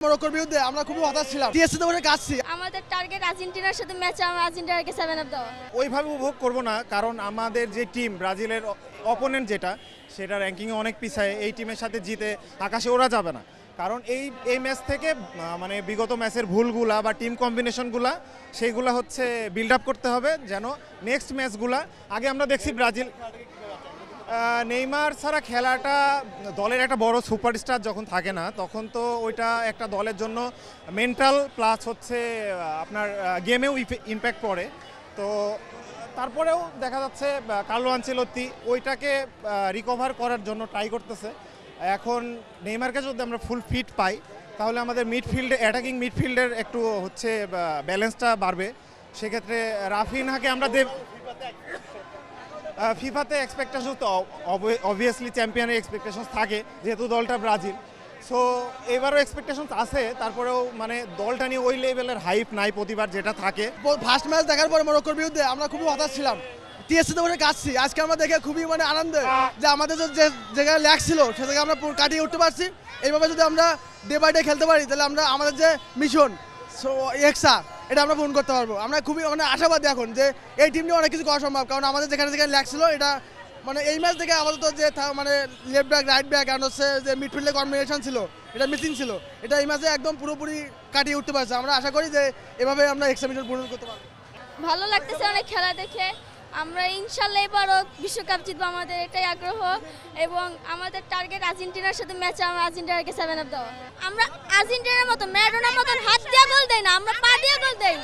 মরক্কোর বিরুদ্ধে আমরা খুবই হতাশ ছিলাম। টিএসসিতে বসে কাঁদছি। আমাদের টার্গেট আর্জেন্টিনার সাথে ম্যাচে আমরা আর্জেন্টিনাকে 7 আপ দেওয়া। ওইভাবে উপভোগ করব না, কারণ আমাদের যে টিম ব্রাজিলের অপোনেন্ট যেটা সেটা র্যাঙ্কিংয়ে অনেক পিছায়। এই টিমের সাথে জিতে আকাশে ওড়া যাবে না, কারণ এই ম্যাচ থেকে মানে বিগত ম্যাচের ভুলগুলা বা টিম কম্বিনেশনগুলা সেইগুলা হচ্ছে বিল্ড আপ করতে হবে, যেন নেক্সট ম্যাচগুলা আগে আমরা দেখছি ব্রাজিল নেইমার ছাড়া খেলাটা দলের একটা বড় সুপারস্টার যখন থাকে না তখন তো ওইটা একটা দলের জন্য মেন্টাল প্লাস হচ্ছে আপনার গেমেও ইম্প্যাক্ট পড়ে। তো তারপরেও দেখা যাচ্ছে কার্লো আনচেলত্তি ওইটাকে রিকভার করার জন্য ট্রাই করতেছে। এখন নেইমারকে যদি আমরা ফুল ফিট পাই তাহলে আমাদের মিডফিল্ডে অ্যাটাকিং মিডফিল্ডের একটু হচ্ছে ব্যালেন্সটা বাড়বে। সেক্ষেত্রে রাফিনহাকে আমরা ফিফাতে এক্সপেকটেশন তো অবভিয়াসলি চ্যাম্পিয়নের এক্সপেকটেশন থাকে, যেহেতু দলটা ব্রাজিল। সো এবারও এক্সপেকটেশন আছে, তারপরেও মানে দলটা নিয়ে ওই লেভেলের হাইপ নাই প্রতিবার যেটা থাকে। ফার্স্ট ম্যাচ দেখার পর মরক্কোর বিরুদ্ধে আমরা খুবই হতাশ ছিলাম। টিএসসিতে বসে কাঁদছি। আজকে আমরা দেখে খুবই মানে আনন্দের যে আমাদের যে জায়গায় ল্যাক ছিল সে জায়গায় আমরা কাটিয়ে উঠতে পারছি। এইভাবে যদি আমরা ডে বাই ডে খেলতে পারি তাহলে আমরা আমাদের যে মিশন এক্সা এটা আমরা পূরণ করতে পারবো। আমরা খুবই মানে আশাবাদী এখন যে এই টিম নিয়ে অনেক কিছু করা সম্ভব, কারণ আমাদের যেখানে যেখানে ল্যাক ছিল এটা মানে এই ম্যাচ থেকে আপাতত যে মানে লেফট ব্যাক রাইট ব্যাক আর হচ্ছে যে মিডফিল্ডে কম্বিনেশন ছিল এটা মিসিং ছিল, এটা এই ম্যাচে একদম পুরোপুরি কাটিয়ে উঠতে পারছে। আমরা আশা করি যে এভাবে আমরা এক্সা মিশন পূরণ করতে পারবো। ভালো লাগতেছে অনেক খেলা দেখে। আমরা ইনশাল্লাহ এবারও বিশ্বকাপ জিতবো, আমাদের এটাই আগ্রহ। এবং আমাদের টার্গেট আর্জেন্টিনার সাথে ম্যাচে আমরা আর্জেন্টিনাকে 7 আপ দেওয়া। আমরা আর্জেন্টিনার মতো ম্যারাডোনার মতন হাত দিয়ে গোল দেই না, আমরা পা দিয়ে গোল দেই।